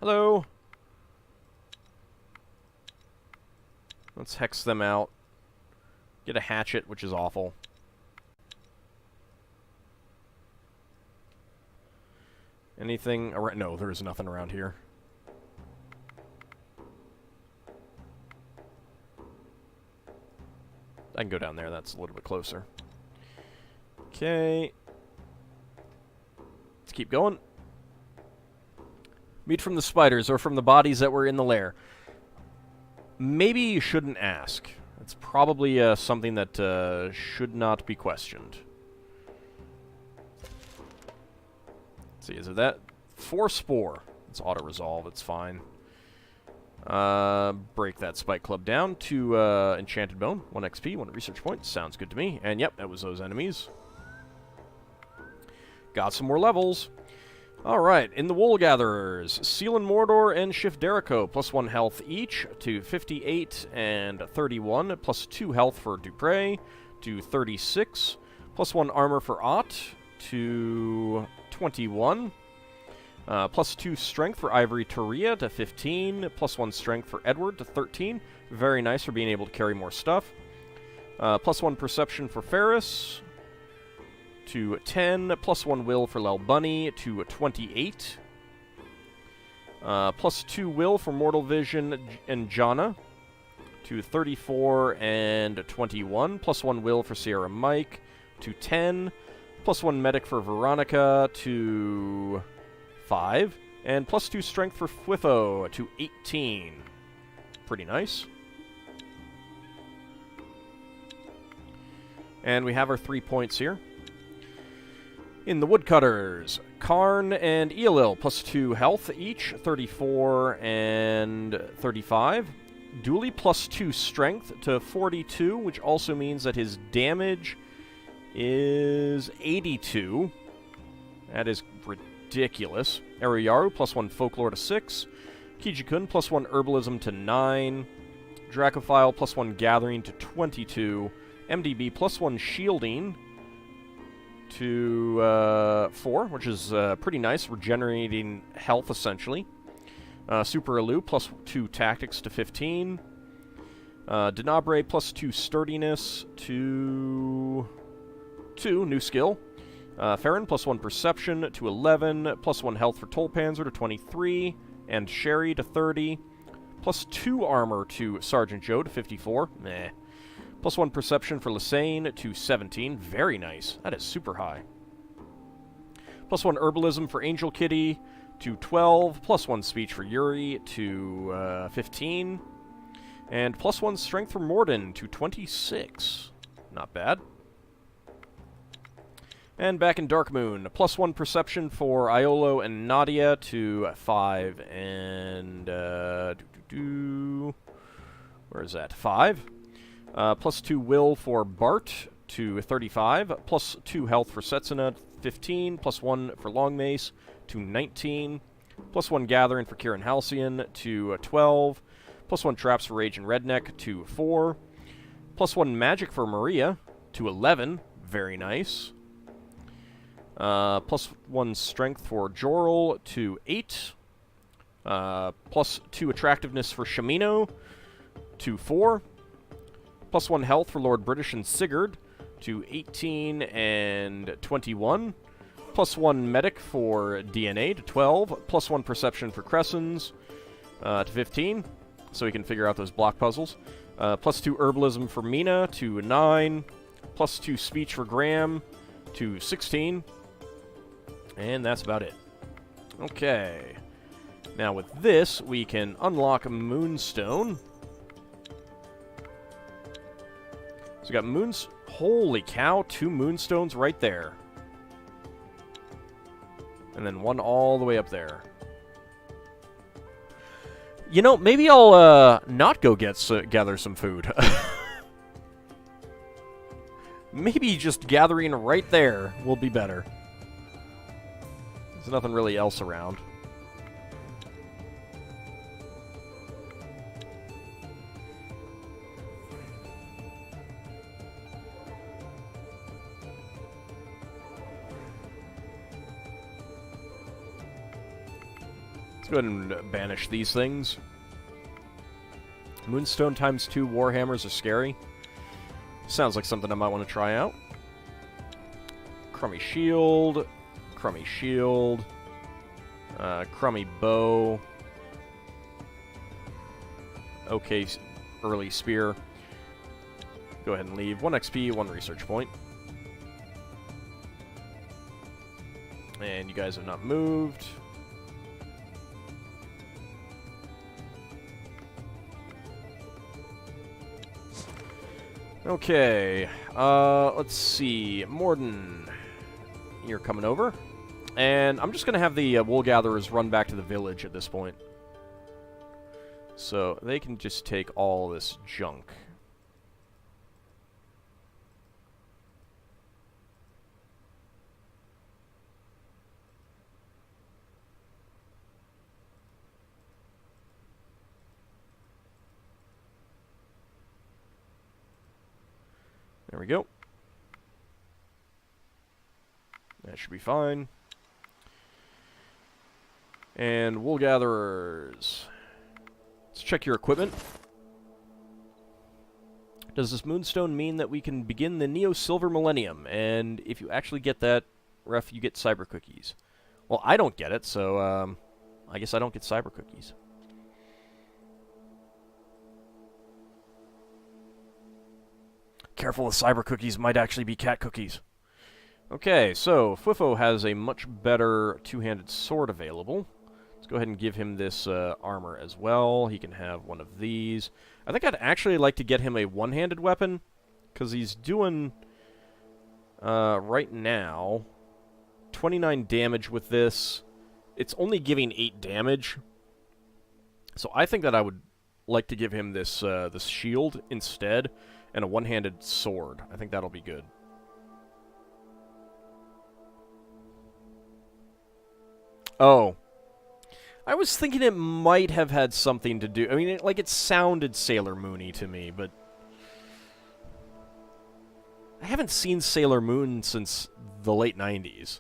Hello. Let's hex them out. Get a hatchet, which is awful. Anything around? No, there is nothing around here. I can go down there. That's a little bit closer. Okay. Let's keep going. Meat from the spiders or from the bodies that were in the lair. Maybe you shouldn't ask. It's probably something that should not be questioned. Let's see, is it that? 4 spore. It's auto-resolve, it's fine. Break that spike club down to enchanted bone. 1 XP, 1 research point. Sounds good to me. And yep, that was those enemies. Got some more levels. Alright, in the Wool Gatherers, Seal and Mordor and Shift Derico, plus 1 health each to 58 and 31, plus 2 health for Dupre to 36, plus 1 armor for Ott to 21, plus 2 strength for Ivory Toria to 15, plus 1 strength for Edward to 13. Very nice for being able to carry more stuff. Plus 1 perception for Ferris to 10, plus 1 will for Lel Bunny to 28. Plus 2 will for Mortal Vision and Jana to 34 and 21. Plus 1 will for Sierra Mike to 10. Plus 1 medic for Veronica to 5. And plus 2 strength for Fwifo to 18. Pretty nice. And we have our 3 points here. In the Woodcutters, Karn and Eolil, plus 2 health each, 34 and 35. Dooley, plus 2 strength to 42, which also means that his damage is 82. That is ridiculous. Eruyaru, plus 1 folklore to 6. Kijikun, plus 1 herbalism to 9. Dracophile, plus 1 gathering to 22. MDB, plus 1 shielding to 4, which is pretty nice, regenerating health, essentially. Super Elu, plus 2 tactics to 15. Denabre, plus 2 sturdiness to 2, new skill. Farron, plus 1 perception to 11, plus 1 health for Tolpanzer to 23, and Sherry to 30, plus 2 armor to Sergeant Joe to 54. Meh. Plus 1 perception for Lysane to 17. Very nice. That is super high. Plus 1 herbalism for Angel Kitty to 12. Plus 1 speech for Yuri to 15. And plus 1 strength for Morden to 26. Not bad. And back in Darkmoon, plus 1 perception for Iolo and Nadia to 5. And where is that? 5. Plus 2 will for Bart to 35, plus 2 health for Setsuna, 15, plus 1 for Longmace to 19, plus 1 gathering for Kieran Halcyon to 12, plus 1 traps for Rage and Redneck to 4, plus 1 magic for Maria to 11, very nice, plus 1 strength for Jorl to 8, plus 2 attractiveness for Shamino to 4, plus 1 health for Lord British and Sigurd to 18 and 21. Plus 1 medic for DNA to 12. Plus 1 perception for Cressons to 15, so we can figure out those block puzzles. Plus 2 herbalism for Mina to 9. Plus 2 speech for Graham to 16. And that's about it. Okay. Now with this, we can unlock Moonstone. So we got moons. Holy cow, 2 moonstones right there. And then 1 all the way up there. You know, maybe I'll not go gather some food. Maybe just gathering right there will be better. There's nothing really else around. go ahead and banish these things. Moonstone times 2 Warhammers are scary. Sounds like something I might want to try out. Crummy Shield. Crummy Shield. Crummy Bow. Okay, early Spear. Go ahead and leave. 1 XP, 1 research point. And you guys have not moved. Okay, let's see. Morden, you're coming over. And I'm just going to have the wool gatherers run back to the village at this point. So they can just take all this junk. There we go. That should be fine. And wool gatherers. Let's check your equipment. Does this moonstone mean that we can begin the Neo-Silver Millennium? And if you actually get that, Ref, you get cyber cookies. Well, I don't get it, so I guess I don't get cyber cookies. Careful, the cyber cookies might actually be cat cookies. Okay, so Fwifo has a much better two-handed sword available. Let's go ahead and give him this armor as well. He can have one of these. I think I'd actually like to get him a one-handed weapon, because he's doing, right now, 29 damage with this. It's only giving 8 damage. So I think that I would like to give him this, this shield instead, and a one-handed sword. I think that'll be good. Oh. I was thinking it might have had something to do... I mean, it sounded Sailor Moon-y to me, but... I haven't seen Sailor Moon since the late 90s.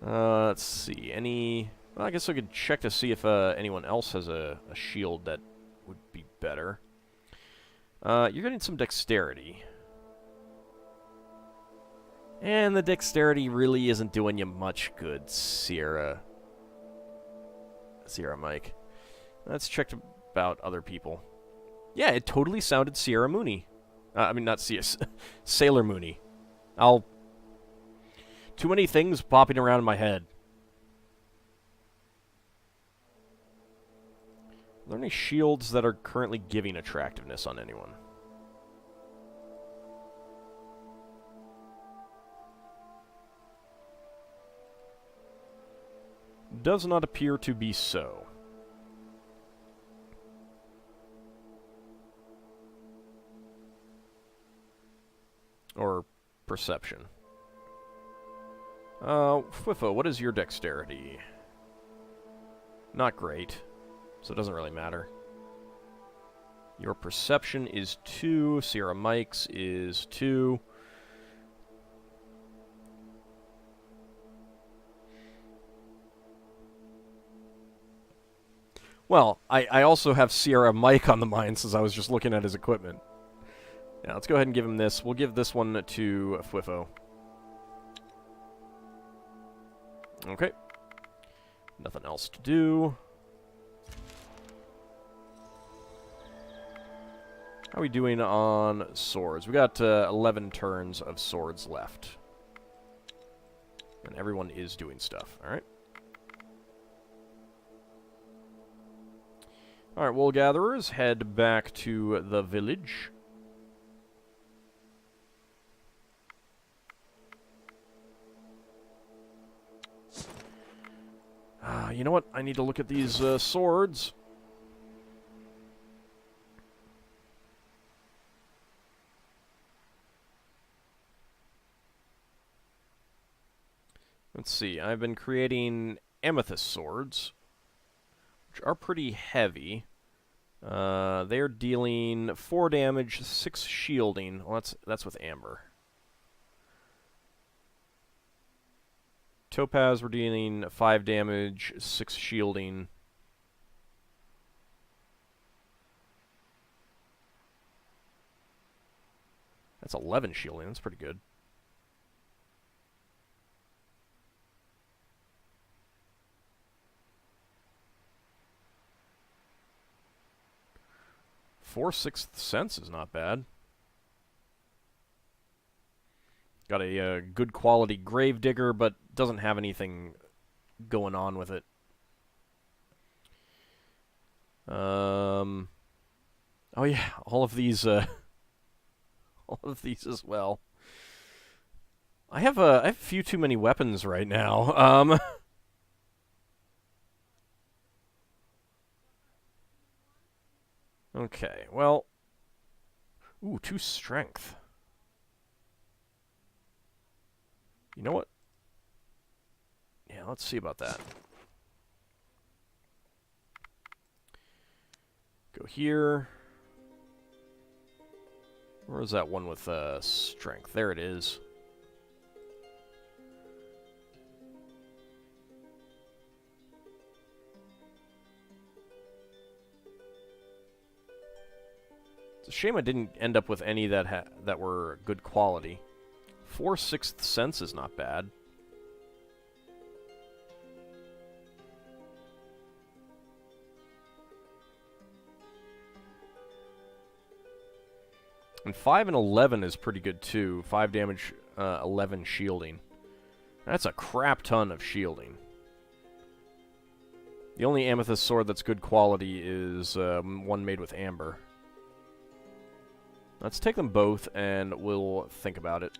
Let's see. Any... Well, I guess I could check to see if anyone else has a shield that would be better. You're getting some dexterity. And the dexterity really isn't doing you much good, Sierra Mike. Let's check about other people. Yeah, it totally sounded Sierra Mooney. I mean, not Sierra... Sailor Mooney. Too many things popping around in my head. Are there any shields that are currently giving attractiveness on anyone? Does not appear to be so. Or perception. Fwifo, what is your dexterity? Not great, so it doesn't really matter. Your perception is 2, Sierra Mike's is 2. Well, I also have Sierra Mike on the mind since I was just looking at his equipment. Yeah, let's go ahead and give him this. We'll give this one to Fwifo. Okay. Nothing else to do. How are we doing on swords? We got 11 turns of swords left. And everyone is doing stuff, alright? Alright, wool gatherers, head back to the village. You know what? I need to look at these swords. Let's see. I've been creating amethyst swords, which are pretty heavy. They're dealing 4 damage, 6 shielding. Well, that's with amber. Topaz, we're dealing 5 damage, 6 shielding. That's 11 shielding. That's pretty good. Sixth sense is not bad. Got a good quality Gravedigger, but doesn't have anything going on with it. Oh yeah, all of these all of these as well. I have a few too many weapons right now. Okay, well, ooh, 2 strength. You know what? Yeah, let's see about that. Go here. Where is that one with strength? There it is. It's a shame I didn't end up with any that were good quality. 6th sense is not bad. And 5 and 11 is pretty good too. 5 damage, 11 shielding. That's a crap ton of shielding. The only amethyst sword that's good quality is one made with amber. Let's take them both and we'll think about it.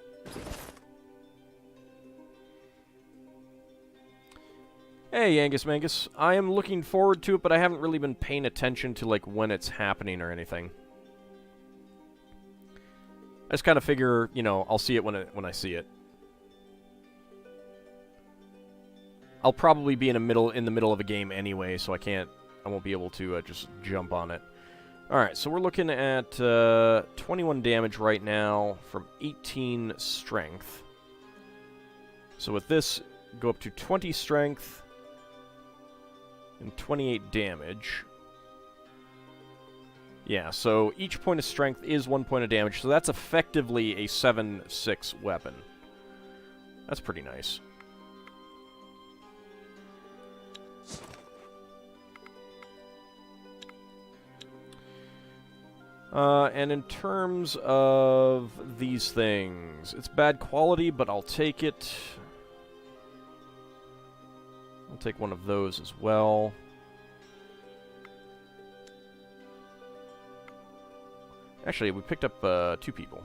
Hey, Angus Mangus. I am looking forward to it, but I haven't really been paying attention to like when it's happening or anything. I just kind of figure, you know, I'll see it when I see it. I'll probably be in the middle of a game anyway, so I won't be able to just jump on it. All right, so we're looking at 21 damage right now from 18 strength. So with this, go up to 20 strength and 28 damage. Yeah, so each point of strength is 1 point of damage, so that's effectively a 7/6 weapon. That's pretty nice. And in terms of these things, it's bad quality, but I'll take it. I'll take one of those as well. Actually, we picked up 2 people.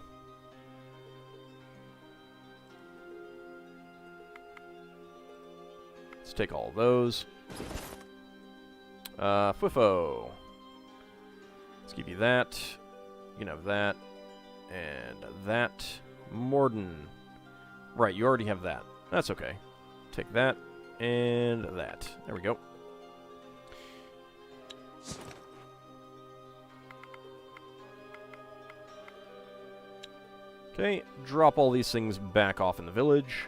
Let's take all of those. Fwifo. Let's give you that. You can have that. And that. Morden. Right, you already have that. That's okay. Take that. And that. There we go. Okay, drop all these things back off in the village.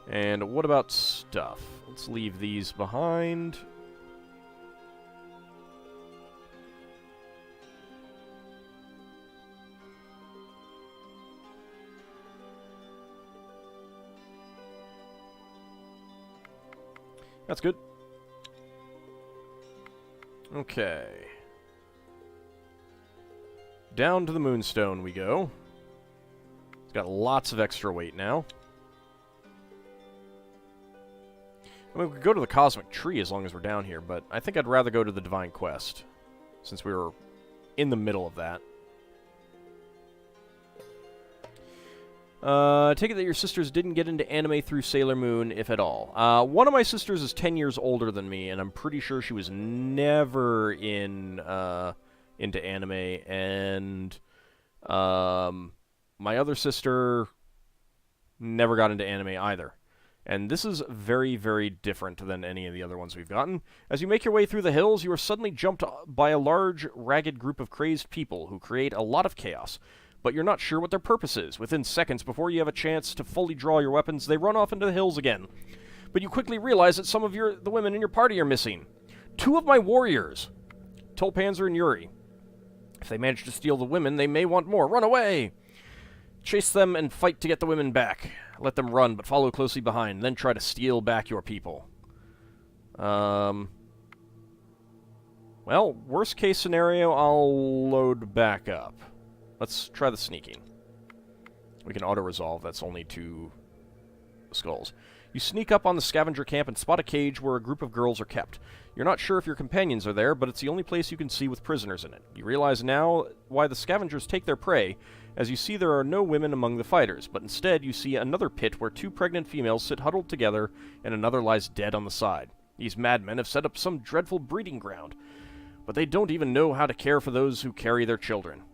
And what about stuff? Let's leave these behind. That's good. Okay. Down to the Moonstone we go. It's got lots of extra weight now. I mean, we could go to the Cosmic Tree as long as we're down here, but I think I'd rather go to the Divine Quest, since we were in the middle of that. Take it that your sisters didn't get into anime through Sailor Moon, if at all. One of my sisters is 10 years older than me, and I'm pretty sure she was never into anime, and my other sister never got into anime either. And this is very, very different than any of the other ones we've gotten. As you make your way through the hills, you are suddenly jumped by a large, ragged group of crazed people who create a lot of chaos. But you're not sure what their purpose is. Within seconds, before you have a chance to fully draw your weapons, they run off into the hills again. but you quickly realize that some of the women in your party are missing. 2 of my warriors, Tolpanzer and Yuri. If they manage to steal the women, they may want more. Run away! Chase them and fight to get the women back. Let them run, but follow closely behind. Then try to steal back your people. Well, worst case scenario, I'll load back up. Let's try the sneaking. We can auto-resolve. That's only 2 skulls. You sneak up on the scavenger camp and spot a cage where a group of girls are kept. You're not sure if your companions are there, but it's the only place you can see with prisoners in it. You realize now why the scavengers take their prey, as you see there are no women among the fighters, but instead you see another pit where 2 pregnant females sit huddled together and another lies dead on the side. These madmen have set up some dreadful breeding ground, but they don't even know how to care for those who carry their children.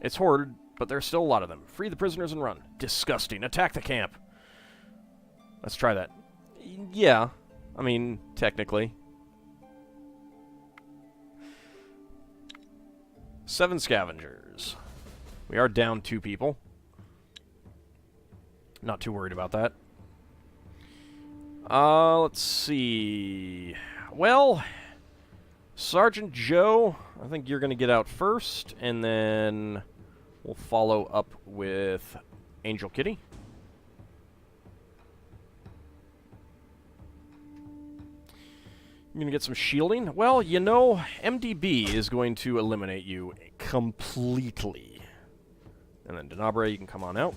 It's horrid, but there's still a lot of them. Free the prisoners and run. Disgusting. Attack the camp. Let's try that. Yeah. I mean, technically. 7 scavengers. We are down 2 people. Not too worried about that. Let's see. Well, Sergeant Joe, I think you're going to get out first, and then we'll follow up with Angel Kitty. You're going to get some shielding. Well, you know, MDB is going to eliminate you completely. And then Denabre, you can come on out.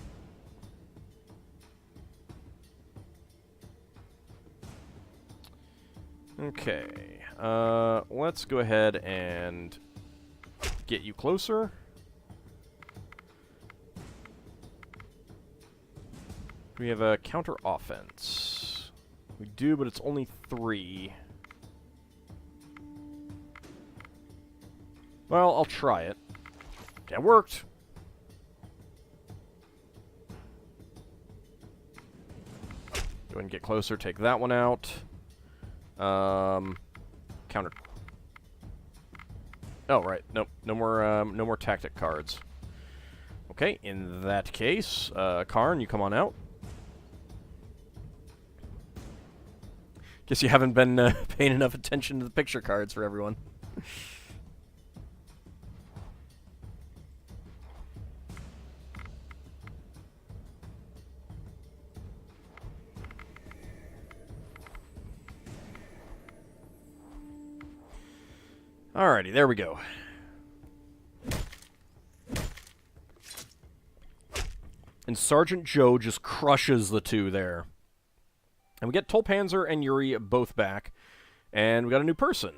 Okay. Let's go ahead and get you closer. We have a counter offense. We do, but it's only 3. Well, I'll try it. That worked. Go ahead and get closer, take that one out. Counter. Oh, right. Nope. No more tactic cards. Okay, in that case, Karn, you come on out. Guess you haven't been paying enough attention to the picture cards for everyone. Alrighty, there we go. And Sergeant Joe just crushes the 2 there. And we get Tolpanzer and Yuri both back. And we got a new person.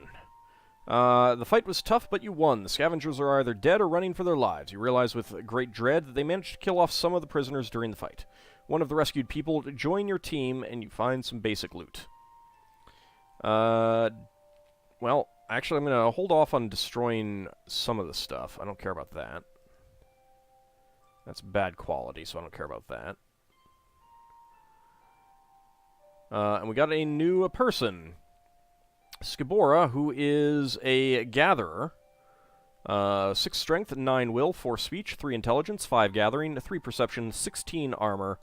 The fight was tough, but you won. The scavengers are either dead or running for their lives. You realize with great dread that they managed to kill off some of the prisoners during the fight. One of the rescued people join your team, and you find some basic loot. Well, actually, I'm going to hold off on destroying some of the stuff. I don't care about that. That's bad quality, so I don't care about that. And we got a new person. Skibora, who is a gatherer. 6 strength, 9 will, 4 speech, 3 intelligence, 5 gathering, 3 perception, 16 armor,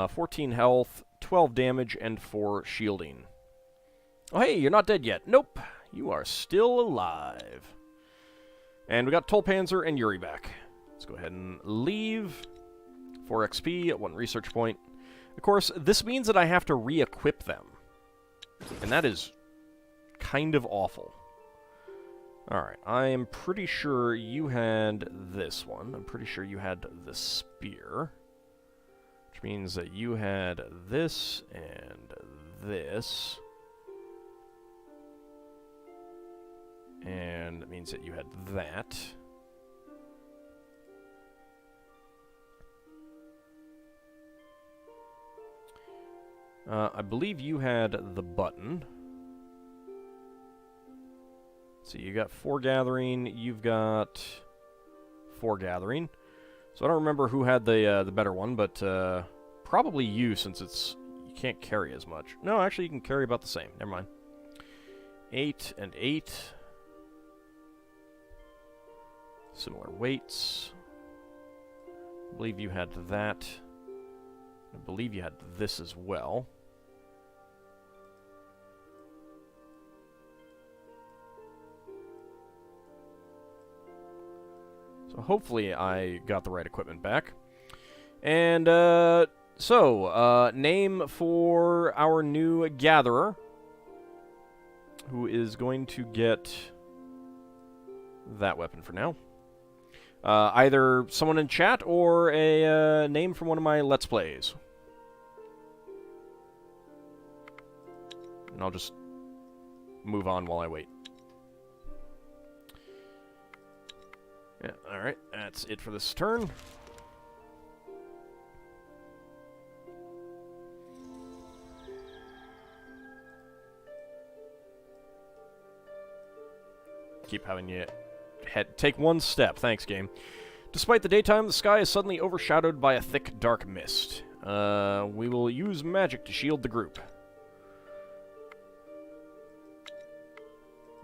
14 health, 12 damage, and 4 shielding. Oh, hey, you're not dead yet. Nope. You are still alive. And we got Tolpanzer and Yuri back. Let's go ahead and leave. 4 XP, 1 research point. Of course, this means that I have to re-equip them. And that is kind of awful. Alright, I am pretty sure you had this one. I'm pretty sure you had the spear. Which means that you had this and this. And that means that you had that. I believe you had the button. So you got 4 gathering, you've got 4 gathering. So I don't remember who had the better one, but probably you, since you can't carry as much. No, actually you can carry about the same. Never mind. 8 and 8. Similar weights. I believe you had that. I believe you had this as well. So hopefully I got the right equipment back. And, name for our new gatherer, who is going to get that weapon for now. Either someone in chat or a name from one of my Let's Plays. And I'll just move on while I wait. Yeah, alright, that's it for this turn. Keep having you take one step. Thanks, game. Despite the daytime, the sky is suddenly overshadowed by a thick, dark mist. We will use magic to shield the group.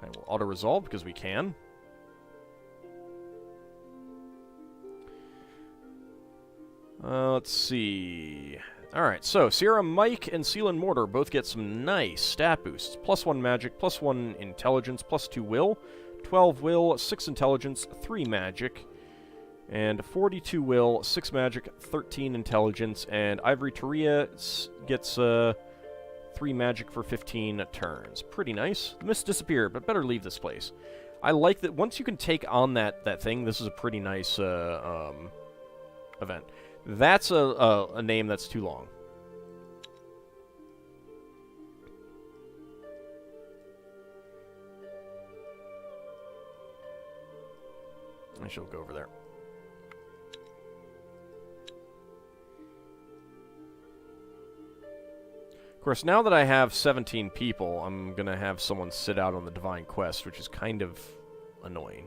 I will auto-resolve because we can. Let's see. Alright, so Sierra, Mike, and Seal and Mortar both get some nice stat boosts. +1 magic, +1 intelligence, +2 will, 12 will, 6 intelligence, 3 magic, and 42 will, 6 magic, 13 intelligence, and Ivory Taria gets 3 magic for 15 turns. Pretty nice. The mist disappeared, but better leave this place. I like that once you can take on that thing, this is a pretty nice event. That's a name that's too long. I shall go over there. Of course, now that I have 17 people, I'm going to have someone sit out on the Divine Quest, which is kind of annoying.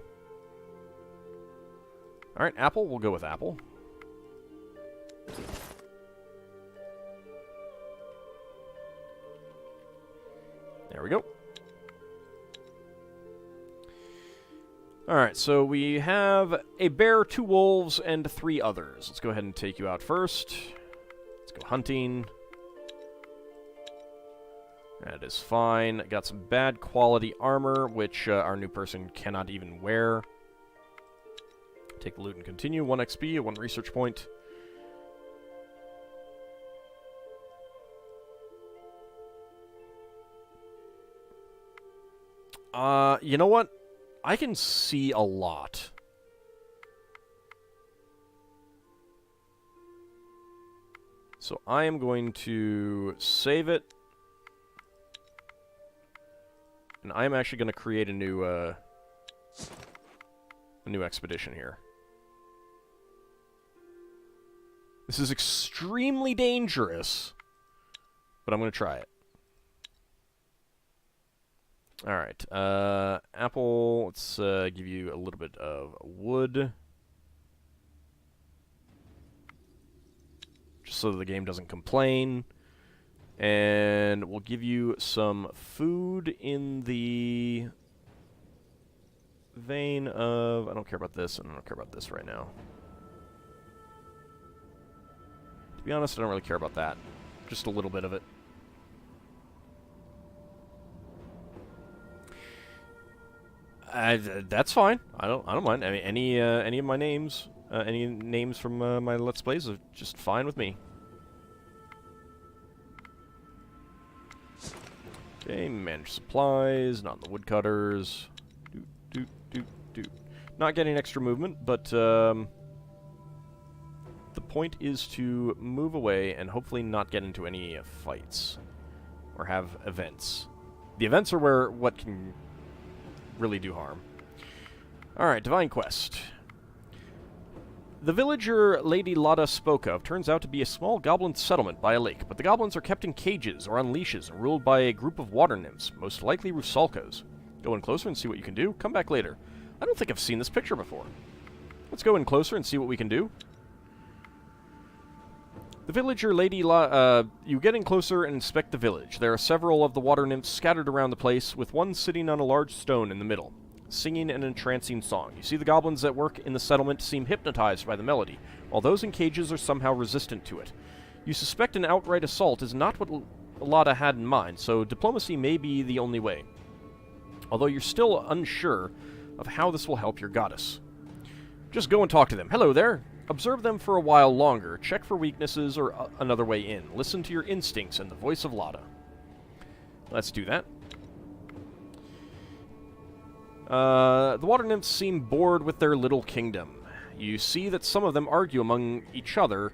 Alright, Apple. We'll go with Apple. There we go. Alright, so we have a bear, 2 wolves, and 3 others. Let's go ahead and take you out first. Let's go hunting. That is fine. Got some bad quality armor, which our new person cannot even wear. Take the loot and continue. 1 XP, 1 research point. You know what? I can see a lot. So I am going to save it. And I'm actually going to create a new expedition here. This is extremely dangerous, but I'm going to try it. Alright, Apple, let's give you a little bit of wood. Just so that the game doesn't complain. And we'll give you some food in the vein of... I don't care about this, and I don't care about this right now. To be honest, I don't really care about that. Just a little bit of it. That's fine. I don't mind. I mean, any of my names, any names from my Let's Plays are just fine with me. Okay, manage supplies, not the woodcutters. Not getting extra movement, but the point is to move away and hopefully not get into any fights or have events. The events are where what can really do harm. Alright, Divine Quest. The villager Lady Lada spoke of turns out to be a small goblin settlement by a lake, but the goblins are kept in cages or on leashes and ruled by a group of water nymphs, most likely rusalkas. Go in closer and see what you can do. Come back later. I don't think I've seen this picture before. Let's go in closer and see what we can do. The villager Lady you get in closer and inspect the village. There are several of the water nymphs scattered around the place, with one sitting on a large stone in the middle, singing an entrancing song. You see the goblins at work in the settlement seem hypnotized by the melody, while those in cages are somehow resistant to it. You suspect an outright assault is not what Lada had in mind, so diplomacy may be the only way. Although you're still unsure of how this will help your goddess. Just go and talk to them. Hello there. Observe them for a while longer. Check for weaknesses or another way in. Listen to your instincts and the voice of Lada. Let's do that. The water nymphs seem bored with their little kingdom. You see that some of them argue among each other,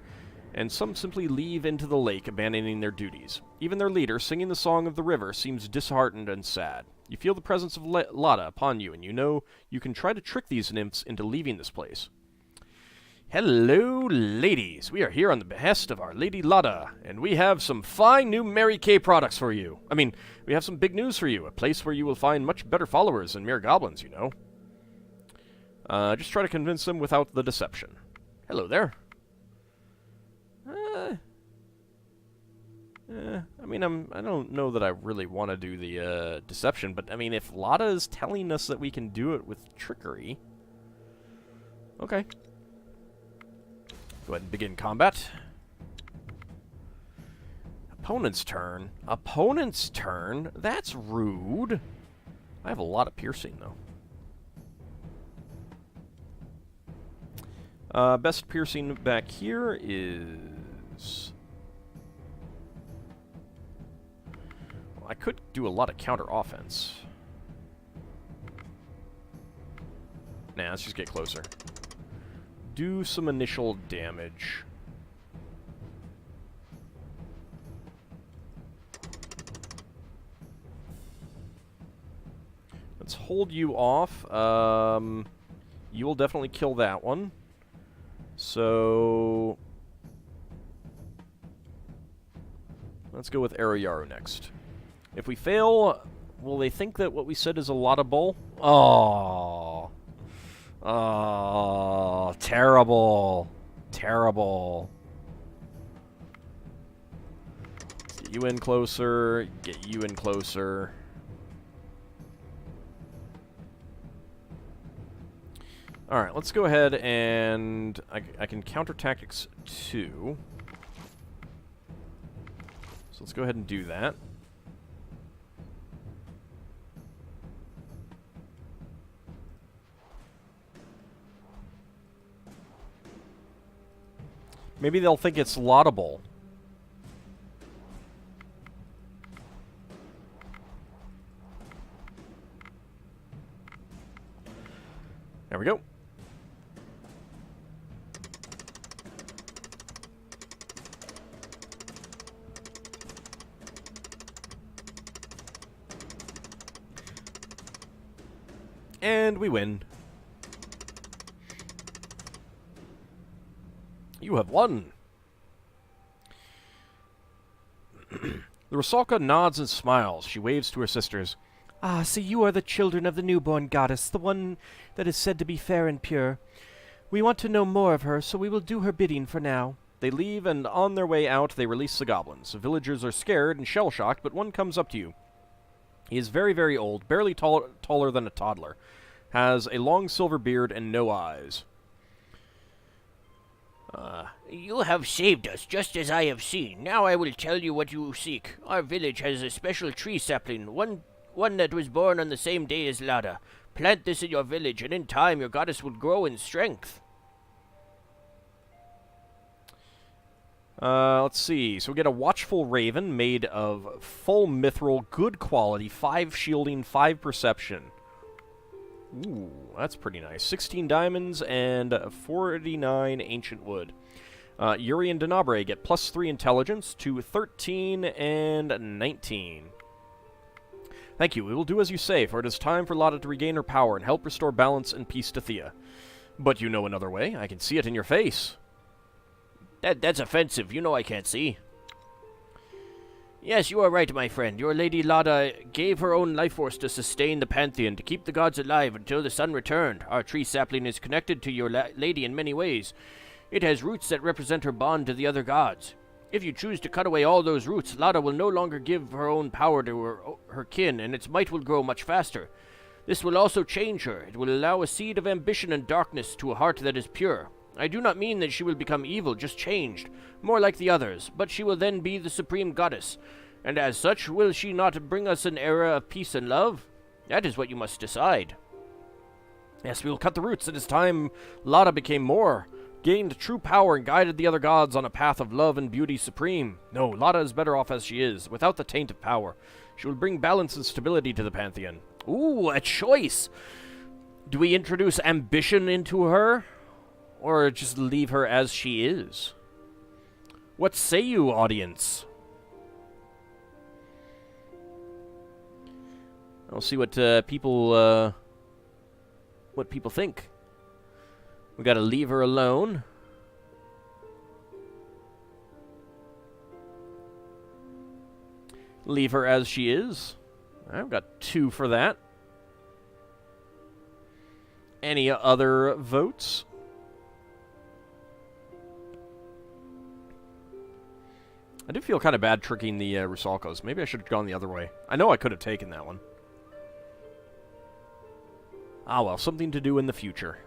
and some simply leave into the lake, abandoning their duties. Even their leader, singing the song of the river, seems disheartened and sad. You feel the presence of Lada upon you, and you know you can try to trick these nymphs into leaving this place. Hello, ladies. We are here on the behest of our Lady Lada, and we have some fine new Mary Kay products for you. I mean, we have some big news for you, a place where you will find much better followers than mere goblins, you know. Just try to convince them without the deception. Hello there. I mean, I don't know that I really want to do the deception, but I mean, if Lada is telling us that we can do it with trickery, okay. Go ahead and begin combat. Opponent's turn. Opponent's turn? That's rude. I have a lot of piercing, though. Best piercing back here is... Well, I could do a lot of counter offense. Nah, let's just get closer. Do some initial damage. Let's hold you off. You will definitely kill that one. So... let's go with Arayaru next. If we fail, will they think that what we said is a Lada bull? Oh. Oh, terrible. Terrible. Let's get you in closer. Get you in closer. Alright, let's go ahead and... I can counter tactics 2. So let's go ahead and do that. Maybe they'll think it's laudable. There we go. And we win. You have won. The Rusalka nods and smiles. She waves to her sisters. Ah, so you are the children of the newborn goddess, the one that is said to be fair and pure. We want to know more of her, so we will do her bidding for now. They leave, and on their way out, they release the goblins. The villagers are scared and shell-shocked, but one comes up to you. He is very, very old, barely taller than a toddler. Has a long silver beard and no eyes. You have saved us, just as I have seen. Now I will tell you what you seek. Our village has a special tree sapling, one that was born on the same day as Lada. Plant this in your village, and in time your goddess will grow in strength. Let's see. So we get a Watchful Raven made of full mithril, good quality, 5 shielding, 5 perception. Ooh, that's pretty nice. 16 diamonds and 49 ancient wood. Yuri and Denabre get +3 intelligence to 13 and 19. Thank you. We will do as you say, for it is time for Lada to regain her power and help restore balance and peace to Thea. But you know another way. I can see it in your face. That's offensive. You know I can't see. Yes, you are right, my friend. Your Lady Lada gave her own life force to sustain the Pantheon, to keep the gods alive until the sun returned. Our tree sapling is connected to your lady in many ways. It has roots that represent her bond to the other gods. If you choose to cut away all those roots, Lada will no longer give her own power to her kin, and its might will grow much faster. This will also change her. It will allow a seed of ambition and darkness to a heart that is pure. I do not mean that she will become evil, just changed, more like the others, but she will then be the supreme goddess. And as such, will she not bring us an era of peace and love? That is what you must decide. Yes, we will cut the roots. It is time Lada became more, gained true power, and guided the other gods on a path of love and beauty supreme. No, Lada is better off as she is, without the taint of power. She will bring balance and stability to the Pantheon. Ooh, a choice! Do we introduce ambition into her? Or just leave her as she is? What say you, audience? I'll see what people think. We gotta leave her alone. Leave her as she is. I've got 2 for that. Any other votes? I do feel kind of bad tricking the Rusalkos. Maybe I should have gone the other way. I know I could have taken that one. Ah, well, something to do in the future.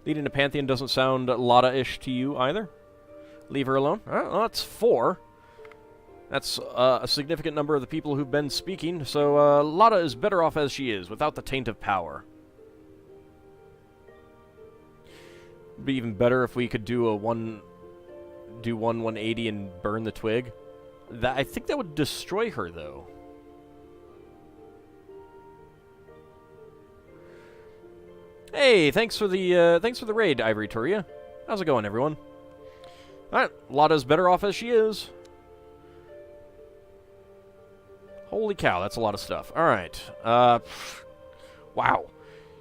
Leading a Pantheon doesn't sound Lada-ish to you either. Leave her alone. Well, that's 4. That's a significant number of the people who've been speaking, so Lada is better off as she is, without the taint of power. It'd be even better if we could do a 180 and burn the twig. I think that would destroy her, though. Hey, thanks for the raid, Ivory Turia. How's it going, everyone? Alright, Lada's better off as she is. Holy cow, that's a lot of stuff. Alright, wow.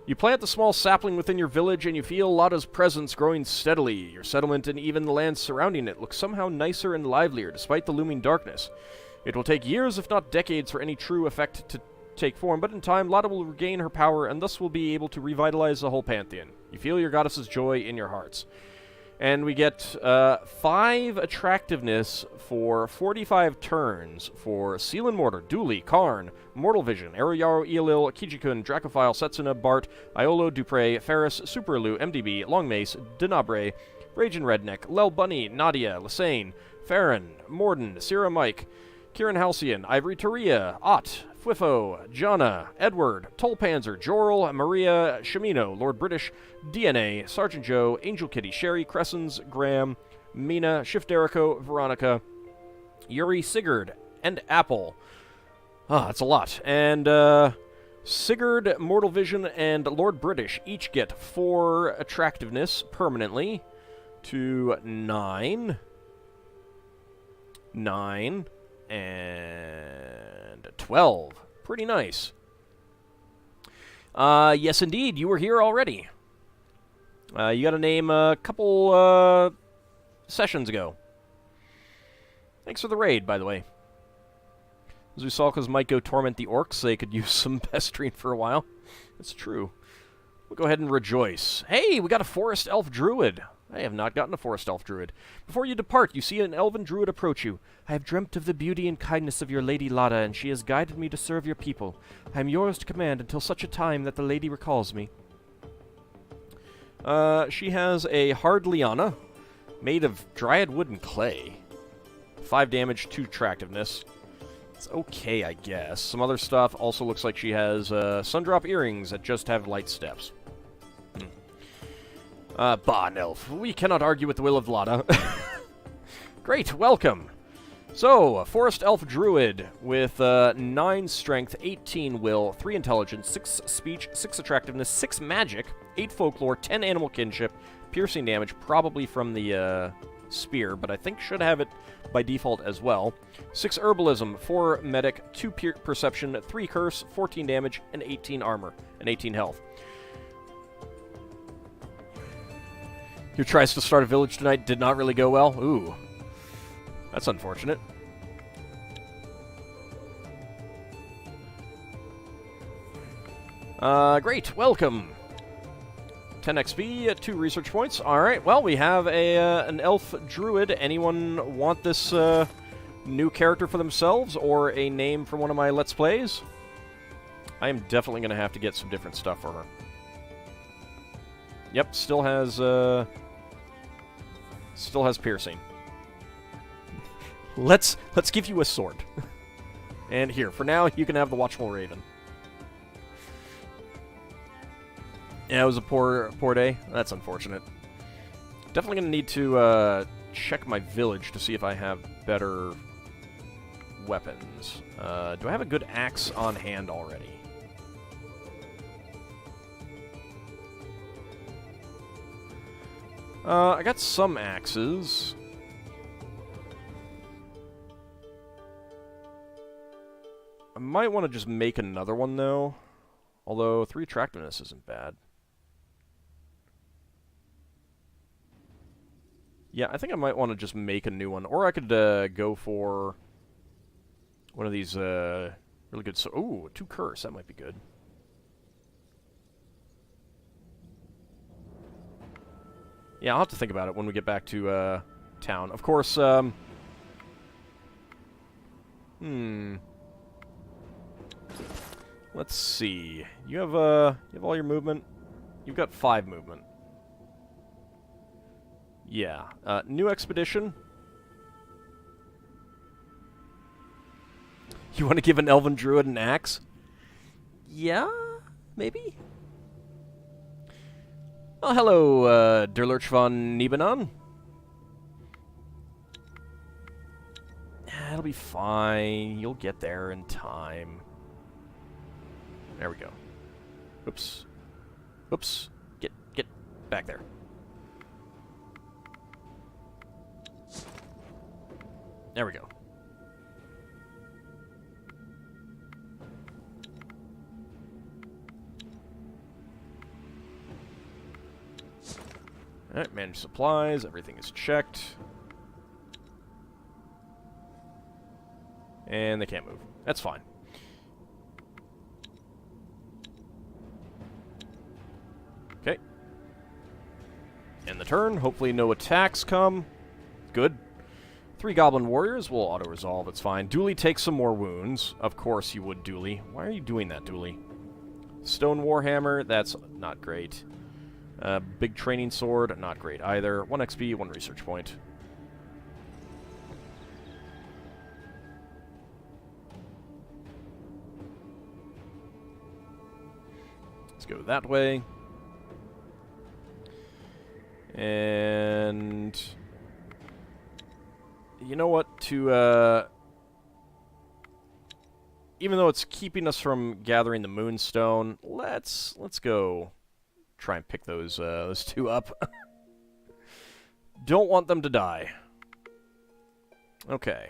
You plant the small sapling within your village and you feel Lada's presence growing steadily. Your settlement and even the land surrounding it look somehow nicer and livelier despite the looming darkness. It will take years, if not decades, for any true effect to take form, but in time, Lada will regain her power and thus will be able to revitalize the whole Pantheon. You feel your goddess's joy in your hearts. And we get 5 attractiveness for 45 turns for Seal and Mortar, Dooley, Karn, Mortal Vision, Aroyaro, Eelil, Kijikun, Dracophile, Setsuna, Bart, Iolo, Dupre, Ferris, Superalu, MDB, Longmace, Denabre, Ragin Redneck, Lel Bunny, Nadia, Lassane, Farron, Morden, Sierra Mike, Kieran Halcyon, Ivory Taria, Ott, Fwifo, Jana, Edward, Tolpanzer, Jorl, Maria, Shimino, Lord British, DNA, Sergeant Joe, Angel Kitty, Sherry, Cressens, Graham, Mina, Shift Derico, Veronica, Yuri, Sigurd, and Apple. Ah, that's a lot. And Sigurd, Mortal Vision, and Lord British each get 4 attractiveness permanently to 9. 9. And 12. Pretty nice. Yes, indeed. You were here already. You got a name a couple sessions ago. Thanks for the raid, by the way. Zusalkas might go torment the orcs so they could use some pestering for a while. That's true. We'll go ahead and rejoice. Hey, we got a forest elf druid. I have not gotten a forest elf druid. Before you depart, you see an elven druid approach you. I have dreamt of the beauty and kindness of your lady Lada, and she has guided me to serve your people. I am yours to command until such a time that the lady recalls me. She has a hard liana, made of dryad wood and clay. 5 damage, 2 attractiveness. It's okay, I guess. Some other stuff also looks like she has sundrop earrings that just have light steps. Bah, Nelf. We cannot argue with the will of Lada. Great, welcome. So, Forest Elf Druid with 9 Strength, 18 Will, 3 Intelligence, 6 Speech, 6 Attractiveness, 6 Magic, 8 Folklore, 10 Animal Kinship, Piercing Damage, probably from the Spear, but I think should have it by default as well. 6 Herbalism, 4 Medic, 2 Perception, 3 Curse, 14 Damage, and 18 Armor, and 18 Health. Who tries to start a village tonight did not really go well? Ooh. That's unfortunate. Great, welcome. 10 XP, 2 research points. Alright, well, we have an elf druid. Anyone want this new character for themselves or a name from one of my Let's Plays? I am definitely going to have to get some different stuff for her. Yep, still has piercing. Let's give you a sword. And here, for now, you can have the Watchful Raven. Yeah, it was a poor day. That's unfortunate. Definitely gonna need to check my village to see if I have better weapons. Do I have a good axe on hand already? I got some axes. I might want to just make another one, though. Although 3 attractiveness isn't bad. Yeah, I think I might want to just make a new one. Or I could go for one of these really good... Ooh, 2 curse. That might be good. Yeah, I'll have to think about it when we get back to town. Of course, let's see. You have all your movement? You've got 5 movement. Yeah. New expedition. You want to give an elven druid an axe? Yeah, maybe? Oh, hello, Derlurch von Niebenon. It'll be fine. You'll get there in time. There we go. Oops. Oops. Get back there. There we go. Alright, manage supplies, everything is checked. And they can't move. That's fine. Okay. End the turn. Hopefully no attacks come. Good. 3 goblin warriors will auto-resolve, it's fine. Dooley takes some more wounds. Of course you would, Dooley. Why are you doing that, Dooley? Stone warhammer, that's not great. Big training sword, not great either. 1 XP, 1 research point. Let's go that way. And... you know what? To, even though it's keeping us from gathering the moonstone, let's go try and pick those 2 up. Don't want them to die. Okay.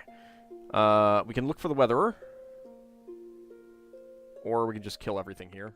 We can look for the weatherer. Or we can just kill everything here.